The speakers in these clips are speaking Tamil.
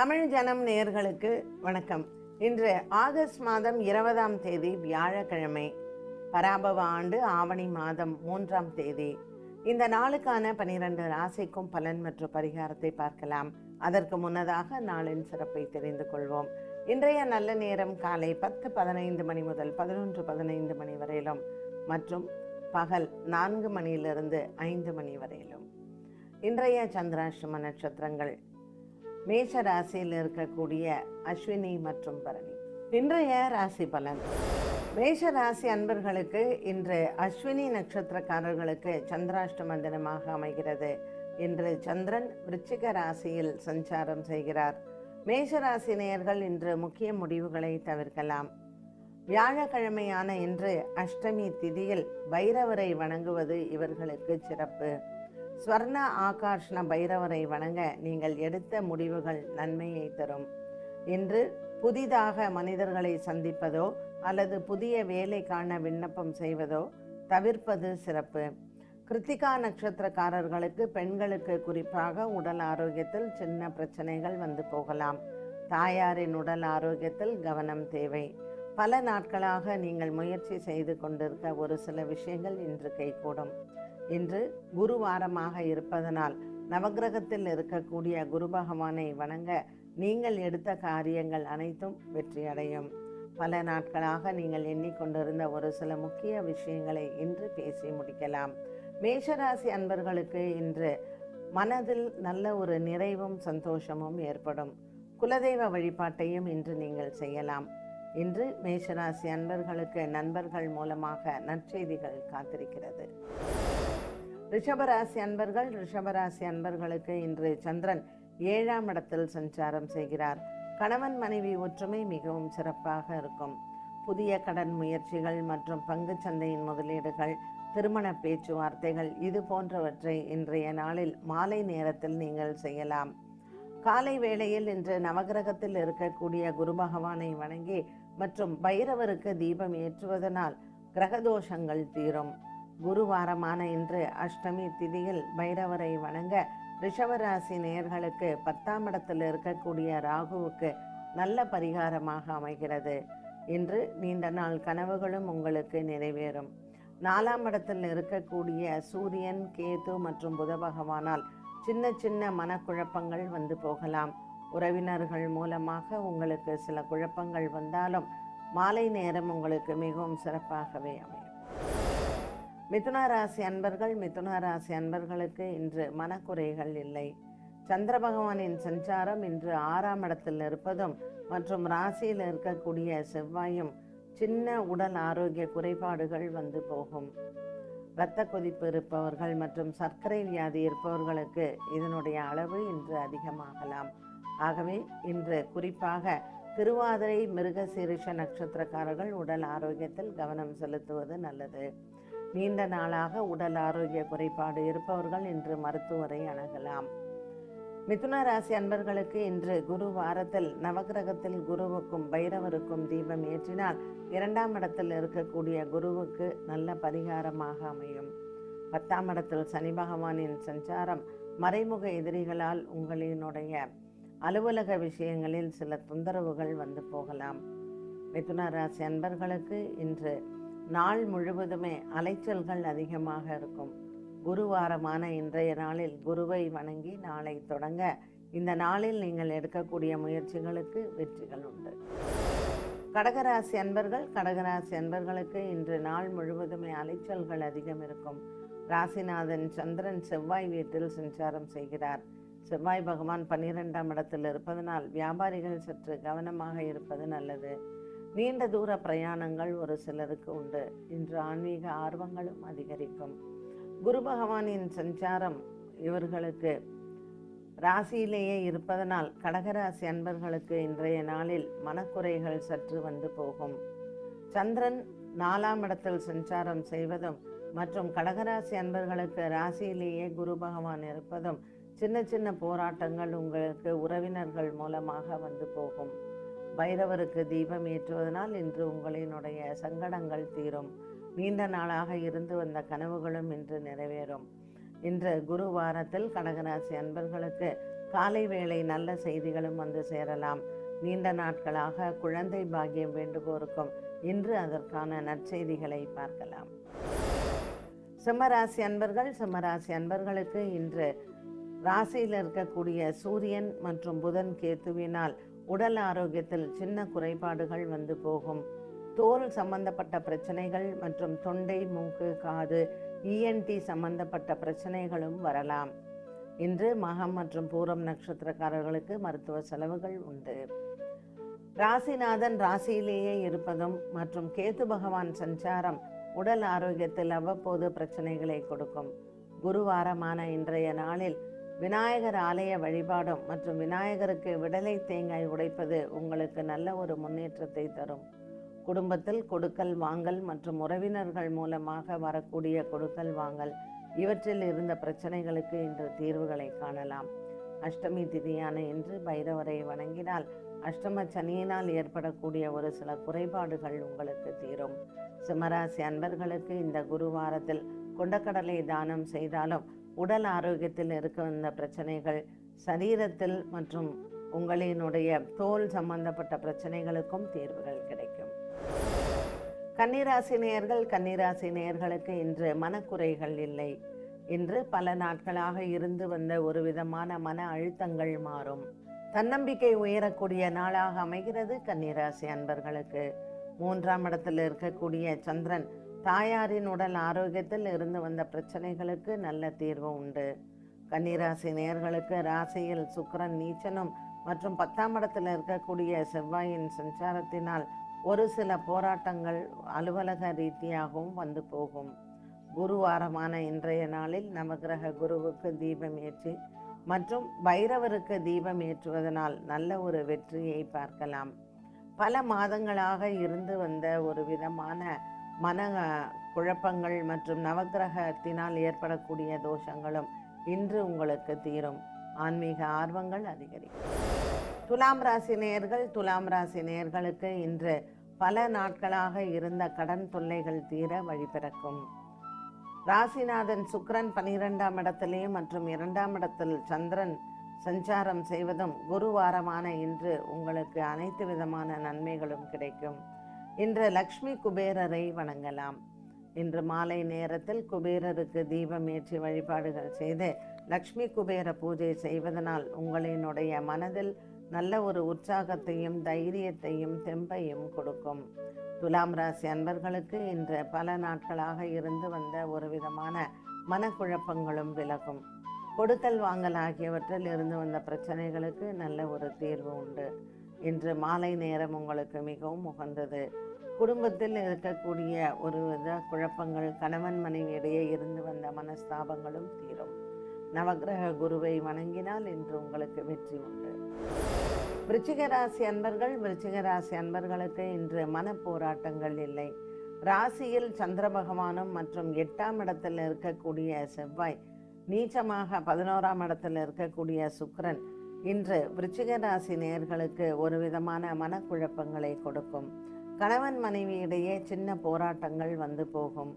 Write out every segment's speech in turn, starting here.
தமிழ் ஜனம் நேயர்களுக்கு வணக்கம். இன்று ஆகஸ்ட் மாதம் 20ஆம் தேதி வியாழக்கிழமை, பராபவ ஆண்டு ஆவணி மாதம் 3ஆம் தேதி. இந்த நாளுக்கான 12 ராசிக்கும் பலன் மற்றும் பரிகாரத்தை பார்க்கலாம். அதற்கு முன்னதாக நாளின் சிறப்பை தெரிந்து கொள்வோம். இன்றைய நல்ல நேரம் காலை 10:15 மணி முதல் 11:15 மணி வரையிலும் மற்றும் பகல் 4 மணியிலிருந்து 5 மணி வரையிலும். இன்றைய சந்திராஷ்டம நட்சத்திரங்கள் மேஷ ராசியில் இருக்கக்கூடிய அஸ்வினி மற்றும் பரணி. இன்றைய ராசி பலன். மேஷ ராசி அன்பர்களுக்கு இன்று அஸ்வினி நட்சத்திரக்காரர்களுக்கு சந்திராஷ்டம தினமாக அமைகிறது. இன்று சந்திரன் விருச்சிக ராசியில் சஞ்சாரம் செய்கிறார். மேஷ ராசி நேயர்கள் இன்று முக்கிய முடிவுகளை தவிர்க்கலாம். வியாழக்கிழமையான இன்று அஷ்டமி திதியில் பைரவரை வணங்குவது இவர்களுக்கு சிறப்பு. ஸ்வர்ண ஆகாஷ்ண பைரவரை வணங்க நீங்கள் எடுத்த முடிவுகள் நன்மையை தரும். இன்று புதிதாக மனிதர்களை சந்திப்பதோ அல்லது புதிய வேலைக்கான விண்ணப்பம் செய்வதோ தவிர்ப்பது சிறப்பு. கிருத்திகா நட்சத்திரக்காரர்களுக்கு பெண்களுக்கு குறிப்பாக உடல் ஆரோக்கியத்தில் சின்ன பிரச்சனைகள் வந்து போகலாம். தாயாரின் உடல் ஆரோக்கியத்தில் கவனம் தேவை. பல நாட்களாக நீங்கள் முயற்சி செய்து கொண்டிருக்க ஒரு சில விஷயங்கள் இன்று கைகூடும். இன்று குரு வாரமாக இருப்பதனால் நவகிரகத்தில் இருக்கக்கூடிய குரு பகவானை வணங்க நீங்கள் எடுத்த காரியங்கள் அனைத்தும் வெற்றியடையும். பல நாட்களாக நீங்கள் எண்ணிக்கொண்டிருந்த ஒரு சில முக்கிய விஷயங்களை இன்று பேசி முடிக்கலாம். மேஷராசி அன்பர்களுக்கு இன்று மனதில் நல்ல ஒரு நிறைவும் சந்தோஷமும் ஏற்படும். குலதெய்வ வழிபாட்டையும் இன்று நீங்கள் செய்யலாம். இன்று மேஷராசி அன்பர்களுக்கு நண்பர்கள் மூலமாக நற்செய்திகள் காத்திருக்கிறது. ரிஷபராசி அன்பர்களுக்கு இன்று சந்திரன் 7ஆம் இடத்தில் சஞ்சாரம் செய்கிறார். கணவன் மனைவி ஒற்றுமை மிகவும் சிறப்பாக இருக்கும். புதிய கடன் முயற்சிகள் மற்றும் பங்கு சந்தையின் முதலீடுகள், திருமண பேச்சுவார்த்தைகள் இது போன்றவற்றை இன்றைய நாளில் மாலை நேரத்தில் நீங்கள் செய்யலாம். காலை வேளையில் இன்று நவகிரகத்தில் இருக்கக்கூடிய குரு பகவானை வணங்கி மற்றும் பைரவருக்கு தீபம் ஏற்றுவதனால் கிரகதோஷங்கள் தீரும். குருவாரமான இன்று அஷ்டமி திதியில் பைரவரை வணங்க ரிஷபராசி நேயர்களுக்கு 10ஆம் இடத்தில் இருக்கக்கூடிய ராகுவுக்கு நல்ல பரிகாரமாக அமைகிறது. இன்று நீண்ட நாள் கனவுகளும் உங்களுக்கு நிறைவேறும். 4ஆம் இடத்தில் இருக்கக்கூடிய சூரியன், கேது மற்றும் புத பகவானால் சின்ன சின்ன மனக்குழப்பங்கள் வந்து போகலாம். உறவினர்கள் மூலமாக உங்களுக்கு சில குழப்பங்கள் வந்தாலும் மாலை நேரம் உங்களுக்கு மிகவும் சிறப்பாகவே அமையும். மிதுன ராசி அன்பர்களுக்கு இன்று மனக்குறைகள் இல்லை. சந்திர பகவானின் சஞ்சாரம் இன்று 6ஆம் இடத்தில் இருப்பதும் மற்றும் ராசியில் இருக்கக்கூடிய செவ்வாயும் சின்ன உடல் ஆரோக்கிய குறைபாடுகள் வந்து போகும். இரத்த கொதிப்பு இருப்பவர்கள் மற்றும் சர்க்கரை வியாதி இருப்பவர்களுக்கு இதனுடைய அளவு இன்று அதிகமாகலாம். ஆகவே இன்று குறிப்பாக திருவாதிரை, மிருகசீரிஷ நட்சத்திரக்காரர்கள் உடல் ஆரோக்கியத்தில் கவனம் செலுத்துவது நல்லது. நீண்ட நாளாக உடல் ஆரோக்கிய குறைபாடு இருப்பவர்கள் இன்று மருத்துவரை அணுகலாம். மிதுன ராசி அன்பர்களுக்கு இன்று குரு வாரத்தில் நவகிரகத்தில் குருவுக்கும் பைரவருக்கும் தீபம் ஏற்றினால் 2ஆம் இடத்தில் இருக்கக்கூடிய குருவுக்கு நல்ல பரிகாரமாக அமையும். 10ஆம் இடத்தில் சனி பகவானின் சஞ்சாரம் மறைமுக எதிரிகளால் உங்களினுடைய அலுவலக விஷயங்களில் சில தொந்தரவுகள் வந்து போகலாம். மிதுன ராசி அன்பர்களுக்கு இன்று நாள் முழுவதுமே அலைச்சல்கள் அதிகமாக இருக்கும். குருவாரமான இன்றைய நாளில் குருவை வணங்கி நாளை தொடங்க இந்த நாளில் நீங்கள் எடுக்கக்கூடிய முயற்சிகளுக்கு வெற்றிகள் உண்டு. கடகராசி அன்பர்களுக்கு இன்று நாள் முழுவதுமே அலைச்சல்கள் அதிகம் இருக்கும். ராசிநாதன் சந்திரன் செவ்வாய் வீட்டில் சஞ்சாரம் செய்கிறார். செவ்வாய் பகவான் 12ஆம் இடத்தில் இருப்பதனால் வியாபாரிகள் சற்று கவனமாக இருப்பது நல்லது. நீண்ட தூர பிரயாணங்கள் ஒரு சிலருக்கு உண்டு. இன்று ஆன்மீக ஆர்வங்களும் அதிகரிக்கும். குரு பகவானின் சஞ்சாரம் இவர்களுக்கு ராசியிலேயே இருப்பதனால் கடகராசி அன்பர்களுக்கு இன்றைய நாளில் மனக்குறைகள் சற்று வந்து போகும். சந்திரன் 4ஆம் இடத்தில் சஞ்சாரம் செய்வதும் மற்றும் கடகராசி அன்பர்களுக்கு ராசியிலேயே குரு பகவான் இருப்பதும் சின்ன சின்ன போராட்டங்கள் உங்களுக்கு உறவினர்கள் மூலமாக வந்து போகும். பைரவருக்கு தீபம் ஏற்றுவதனால் இன்று உங்களினுடைய சங்கடங்கள் தீரும். நீண்ட நாளாக இருந்து வந்த கனவுகளும் இன்று நிறைவேறும். இன்று குரு வாரத்தில் கடகராசி அன்பர்களுக்கு காலை வேளை நல்ல செய்திகளும் வந்து சேரலாம். நீண்ட நாட்களாக குழந்தை பாக்கியம் வேண்டுவோருக்கும் இன்று அதற்கான நற்செய்திகளை பார்க்கலாம். சிம்மராசி அன்பர்களுக்கு இன்று ராசியில் இருக்கக்கூடிய சூரியன் மற்றும் புதன் கேத்துவினால் உடல் ஆரோக்கியத்தில் சின்ன குறைபாடுகள் வந்து போகும். தோல் சம்பந்தப்பட்ட பிரச்சனைகள் மற்றும் தொண்டை, மூக்கு, காது, இஎன்டி சம்பந்தப்பட்ட பிரச்சனைகளும் வரலாம். இன்று மகம் மற்றும் பூரம் நட்சத்திரக்காரர்களுக்கு மருத்துவ செலவுகள் உண்டு. ராசிநாதன் ராசியிலேயே இருப்பதும் மற்றும் கேத்து பகவான் சஞ்சாரம் உடல் ஆரோக்கியத்தில் அவ்வப்போது பிரச்சனைகளை கொடுக்கும். குருவாரமான இன்றைய நாளில் விநாயகர் ஆலய வழிபாடும் மற்றும் விநாயகருக்கு விடலை தேங்காய் உடைப்பது உங்களுக்கு நல்ல ஒரு முன்னேற்றத்தை தரும். குடும்பத்தில் கொடுக்கல் வாங்கல் மற்றும் உறவினர்கள் மூலமாக வரக்கூடிய கொடுக்கல் வாங்கல் இவற்றில் இருந்த பிரச்சனைகளுக்கு இன்று தீர்வுகளை காணலாம். அஷ்டமி திதியான இன்று பைரவரை வணங்கினால் அஷ்டம சனியினால் ஏற்படக்கூடிய ஒரு சில குறைபாடுகள் உங்களுக்கு தீரும். சிம்மராசி அன்பர்களுக்கு இந்த குருவாரத்தில் கொண்டக்கடலை தானம் செய்தாலும் உடல் ஆரோக்கியத்தில் இருக்க வந்த பிரச்சனைகள், சரீரத்தில் மற்றும் உங்களினுடைய தோல் சம்பந்தப்பட்ட பிரச்சனைகளுக்கும் தீர்வுகள் கிடைக்கும். கன்னிராசி நேயர்களுக்கு இன்று மனக்குறைகள் இல்லை. இன்று பல நாட்களாக இருந்து வந்த ஒரு விதமான மன அழுத்தங்கள் மாறும். தன்னம்பிக்கை உயரக்கூடிய நாளாக அமைகிறது. கன்னிராசி அன்பர்களுக்கு 3ஆம் இடத்தில் இருக்கக்கூடிய சந்திரன் தாயாரின் உடல் ஆரோக்கியத்தில் இருந்து வந்த பிரச்சனைகளுக்கு நல்ல தீர்வு உண்டு. கன்னிராசி நேயர்களுக்கு ராசியில் சுக்கிரன் நீச்சனும் மற்றும் 10ஆம் இடத்தில் இருக்கக்கூடிய செவ்வாயின் சஞ்சாரத்தினால் ஒரு சில போராட்டங்கள் அலுவலக ரீதியாகவும் வந்து போகும். குருவாரமான இன்றைய நாளில் நவகிரக குருவுக்கு தீபம் ஏற்றி மற்றும் பைரவருக்கு தீபம் ஏற்றுவதனால் நல்ல ஒரு வெற்றியை பார்க்கலாம். பல மாதங்களாக இருந்து வந்த ஒரு விதமான மன குழப்பங்கள் மற்றும் நவகிரகத்தினால் ஏற்படக்கூடிய தோஷங்களும் இன்று உங்களுக்கு தீரும். ஆன்மீக ஆர்வங்கள் அதிகரிக்கும். துலாம் ராசி நேயர்களுக்கு இன்று பல நாட்களாக இருந்த கடன் தொல்லைகள் தீர வழிபிறக்கும். ராசிநாதன் சுக்கிரன் 12ஆம் இடத்திலேயும் மற்றும் 2ஆம் இடத்தில் சந்திரன் சஞ்சாரம் செய்வதும் குருவாரமான இன்று உங்களுக்கு அனைத்து விதமான நன்மைகளும் கிடைக்கும். இன்று லக்ஷ்மி குபேரரை வணங்கலாம். இன்று மாலை நேரத்தில் குபேரருக்கு தீபம் ஏற்றி வழிபாடுகள் செய்து லக்ஷ்மி குபேர பூஜை செய்வதனால் உங்களினுடைய மனதில் நல்ல ஒரு உற்சாகத்தையும் தைரியத்தையும் தெம்பையும் கொடுக்கும். துலாம் ராசி அன்பர்களுக்கு இன்று பல நாட்களாக இருந்து வந்த ஒரு விதமான மனக்குழப்பங்களும் விலகும். கொடுக்கல் வாங்கல் ஆகியவற்றில் இருந்து வந்த பிரச்சனைகளுக்கு நல்ல ஒரு தீர்வு உண்டு. இன்று மாலை நேரம் உங்களுக்கு மிகவும் உகந்தது. குடும்பத்தில் இருக்கக்கூடிய ஒரு வித குழப்பங்கள், கணவன் மனைவி இடையே இருந்து வந்த மனஸ்தாபங்களும் தீரும். நவகிரக குருவை வணங்கினால் இன்று உங்களுக்கு வெற்றி உண்டு. விருச்சிக ராசி அன்பர்களுக்கு இன்று மன போராட்டங்கள் இல்லை. ராசியில் சந்திர பகவானும் மற்றும் 8ஆம் இடத்தில் இருக்கக்கூடிய செவ்வாய் நீச்சமாக 11ஆம் இடத்தில் இருக்கக்கூடிய சுக்கிரன் இன்று விருச்சிக ராசி நேயர்களுக்கு ஒரு விதமான மனக்குழப்பங்களை கொடுக்கும். கணவன் மனைவி இடையே சின்ன போராட்டங்கள் வந்து போகும்.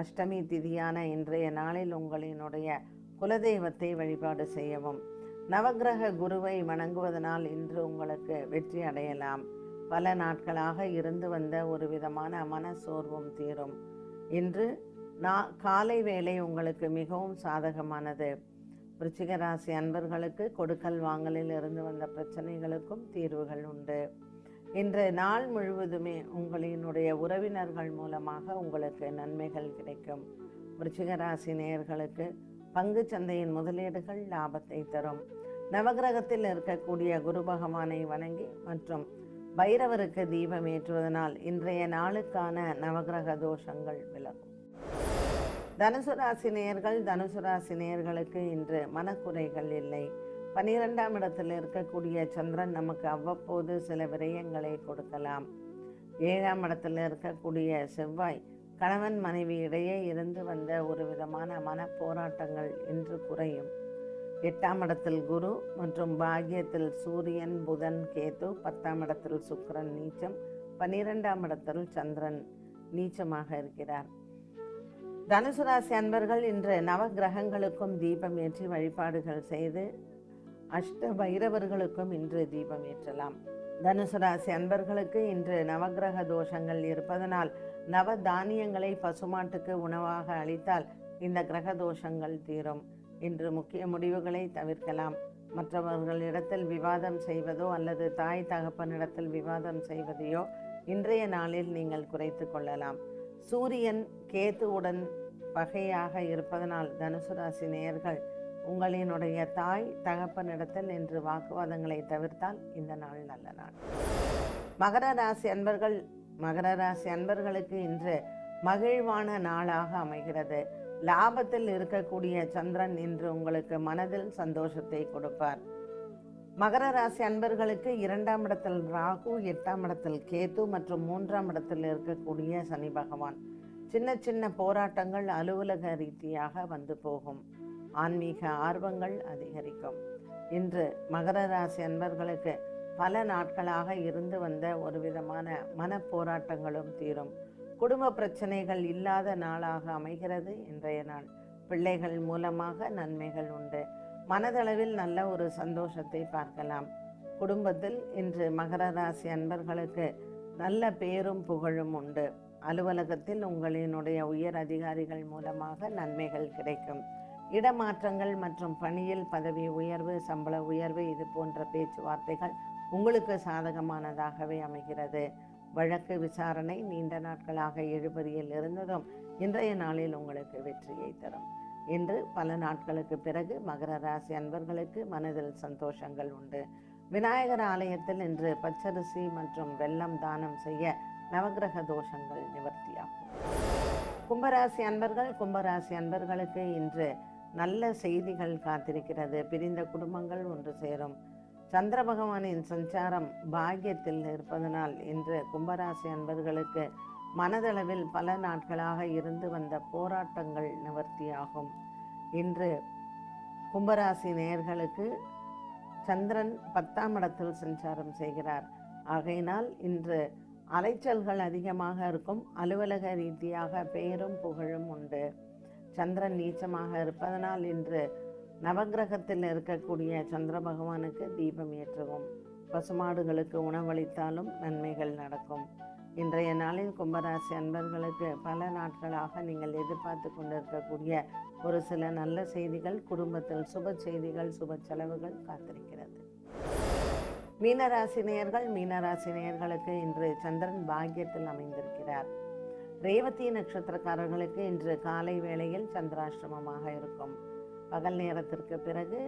அஷ்டமி திதியான இன்றைய நாளில் உங்களினுடைய குலதெய்வத்தை வழிபாடு செய்யவும். நவகிரக குருவை வணங்குவதனால் இன்று உங்களுக்கு வெற்றி அடையலாம். பல நாட்களாக இருந்து வந்த ஒரு விதமான மன சோர்வும் தீரும். இன்று காலை வேளை உங்களுக்கு மிகவும் சாதகமானது. விருச்சிக ராசி அன்பர்களுக்கு கொடுக்கல் வாங்கலில் இருந்து வந்த பிரச்சனைகளுக்கும் தீர்வுகள் உண்டு. இன்று நாள் முழுவதுமே உங்களினுடைய உறவினர்கள் மூலமாக உங்களுக்கு நன்மைகள் கிடைக்கும். விருச்சிக ராசி நேயர்களுக்கு பங்கு சந்தையின் முதலீடுகள் லாபத்தை தரும். நவகிரகத்தில் இருக்கக்கூடிய குரு பகவானை வணங்கி மற்றும் பைரவருக்கு தீபம் ஏற்றுவதனால் இன்றைய நாளுக்கான நவகிரக தோஷங்கள் விலகும். தனுசு ராசி நேயர்களுக்கு இன்று மனக்குறைகள் இல்லை. 12ஆம் இடத்தில் இருக்கக்கூடிய சந்திரன் நமக்கு அவ்வப்போது சில விரயங்களை கொடுக்கலாம். 7ஆம் இடத்தில் இருக்கக்கூடிய செவ்வாய் கணவன் மனைவி இடையே இருந்து வந்த ஒரு விதமான மன போராட்டங்கள் இன்று குறையும். 8ஆம் இடத்தில் குரு மற்றும் பாக்கியத்தில் சூரியன், புதன், கேது, 10ஆம் இடத்தில் சுக்கிரன் நீச்சம், 12ஆம் இடத்தில் சந்திரன் நீச்சமாக இருக்கிறார். தனுசு ராசி அன்பர்கள் இன்று நவ கிரகங்களுக்கும் தீபம் ஏற்றி வழிபாடுகள் செய்து அஷ்ட பைரவர்களுக்கும் இன்று தீபம் ஏற்றலாம். தனுசு ராசி அன்பர்களுக்கு இன்று நவக்கிரக தோஷங்கள் இருப்பதனால் நவ தானியங்களை பசுமாட்டுக்கு உணவாக அளித்தால் இந்த கிரக தோஷங்கள் தீரும். இன்று முக்கிய முடிவுகளை தவிர்க்கலாம். மற்றவர்களிடத்தில் விவாதம் செய்வதோ அல்லது தாய் தகப்பனிடத்தில் விவாதம் செய்வதையோ இன்றைய நாளில் நீங்கள் குறைத்து கொள்ளலாம். சூரியன் கேதுவுடன் பகையாக இருப்பதனால் தனுசு ராசி நேயர்கள் உங்களினுடைய தாய் தகப்பனிடத்தில் இன்று வாக்குவாதங்களை தவிர்த்தால் இந்த நாள் நல்ல நாள். மகர ராசி அன்பர்களுக்கு இன்று மகிழ்வான நாளாக அமைகிறது. லாபத்தில் இருக்கக்கூடிய சந்திரன் இன்று உங்களுக்கு மனதில் சந்தோஷத்தை கொடுப்பார். மகர ராசி அன்பர்களுக்கு 2ஆம் இடத்தில் ராகு, 8ஆம் இடத்தில் கேது மற்றும் 3ஆம் இடத்தில் இருக்கக்கூடிய சனி பகவான். சின்ன சின்ன போராட்டங்கள் அலுவலக ரீதியாக வந்து போகும். ஆன்மீக ஆர்வங்கள் அதிகரிக்கும். இன்று மகர ராசி அன்பர்களுக்கு பல நாட்களாக இருந்து வந்த ஒரு விதமான மன போராட்டங்களும் தீரும். குடும்ப பிரச்சனைகள் இல்லாத நாளாக அமைகிறது இன்றைய நாள். பிள்ளைகள் மூலமாக நன்மைகள் உண்டு. மனதளவில் நல்ல ஒரு சந்தோஷத்தை பார்க்கலாம். குடும்பத்தில் இன்று மகர ராசி அன்பர்களுக்கு நல்ல பேரும் புகழும் உண்டு. அலுவலகத்தில் உங்களினுடைய உயர் அதிகாரிகள் மூலமாக நன்மைகள் கிடைக்கும். இடமாற்றங்கள் மற்றும் பணியில் பதவி உயர்வு, சம்பள உயர்வு, இது போன்ற பேச்சுவார்த்தைகள் உங்களுக்கு சாதகமானதாகவே அமைகிறது. வழக்கு விசாரணை நீண்ட நாட்களாக இழுபறியில் இருந்ததும் இன்றைய நாளில் உங்களுக்கு வெற்றியை தரும். இன்று பல நாட்களுக்கு பிறகு மகர ராசி அன்பர்களுக்கு மனதில் சந்தோஷங்கள் உண்டு. விநாயகர் ஆலயத்தில் இன்று பச்சரிசி மற்றும் வெல்லம் தானம் செய்ய நவக்கிரக தோஷங்கள் நிவர்த்தியாகும். கும்பராசி அன்பர்களுக்கு இன்று நல்ல செய்திகள் காத்திருக்கிறது. பிரிந்த குடும்பங்கள் ஒன்று சேரும். சந்திர பகவானின் சஞ்சாரம் பாக்கியத்தில் இருப்பதனால் இன்று கும்பராசி அன்பர்களுக்கு மனதளவில் பல நாட்களாக இருந்து வந்த போராட்டங்கள் நிவர்த்தியாகும். இன்று கும்பராசி நேயர்களுக்கு சந்திரன் 10ஆம் இடத்தில் சஞ்சாரம் செய்கிறார். ஆகையினால் இன்று அலைச்சல்கள் அதிகமாக இருக்கும். அலுவலக ரீதியாக பெயரும் புகழும் உண்டு. சந்திரன் நீச்சமாக இருப்பதனால் இன்று நவக்கிரகத்தில் இருக்கக்கூடிய சந்திர பகவானுக்கு தீபம் ஏற்றவும், பசுமாடுகளுக்கு உணவளித்தாலும் நன்மைகள் நடக்கும். இன்றைய நாளில் கும்பராசி அன்பர்களுக்கு பல நாட்களாக நீங்கள் எதிர்பார்த்து கொண்டிருக்கக்கூடிய ஒரு சில நல்ல செய்திகள், குடும்பத்தில் சுப செய்திகள், சுப செலவுகள் காத்திருக்கிறது. மீனராசி நேயர்களுக்கு இன்று சந்திரன் பாக்கியத்தில் அமைந்திருக்கிறார். ரேவதி நட்சத்திரக்காரர்களுக்கு இன்று காலை வேளையில் சந்திராஷ்டிரமமாக இருக்கும். பகல் நேரத்திற்கு பிறகு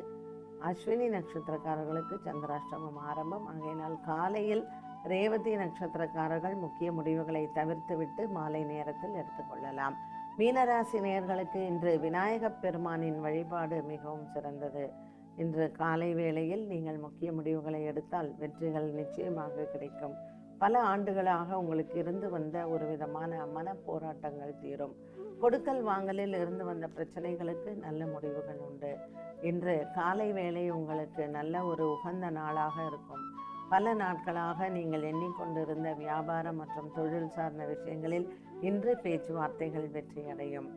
அஸ்வினி நட்சத்திரக்காரர்களுக்கு சந்திராஷ்டிரமம் ஆரம்பம். ஆகையினால் காலையில் ரேவதி நட்சத்திரக்காரர்கள் முக்கிய முடிவுகளை தவிர்த்துவிட்டு மாலை நேரத்தில் எடுத்துக்கொள்ளலாம். மீனராசி நேயர்களுக்கு இன்று விநாயகப் பெருமானின் வழிபாடு மிகவும் சிறந்தது. இன்று காலை வேளையில் நீங்கள் முக்கிய முடிவுகளை எடுத்தால் வெற்றிகள் நிச்சயமாக கிடைக்கும். பல ஆண்டுகளாக உங்களுக்கு இருந்து வந்த ஒரு விதமான மன போராட்டங்கள் தீரும். கொடுக்கல் வாங்கலில் இருந்து வந்த பிரச்சனைகளுக்கு நல்ல முடிவுகள் உண்டு. இன்று காலை வேளை உங்களுக்கு நல்ல ஒரு உகந்த நாளாக இருக்கும். பல நாட்களாக நீங்கள் எண்ணிக்கொண்டிருந்த வியாபாரம் மற்றும் தொழில் சார்ந்த விஷயங்களில் இன்று பேச்சுவார்த்தைகள் வெற்றியடையும்.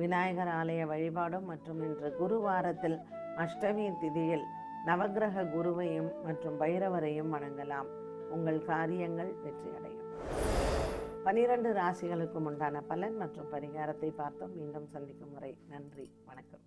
விநாயகர் ஆலய வழிபாடும் மற்றும் இன்று குருவாரத்தில் அஷ்டமி திதியில் நவக்கிரக குருவையும் மற்றும் பைரவரையும் வணங்கலாம். உங்கள் காரியங்கள் வெற்றியடையும். 12 ராசிகளுக்கும் உண்டான பலன் மற்றும் பரிகாரத்தை பார்த்தோம். மீண்டும் சந்திக்கும் வரை நன்றி, வணக்கம்.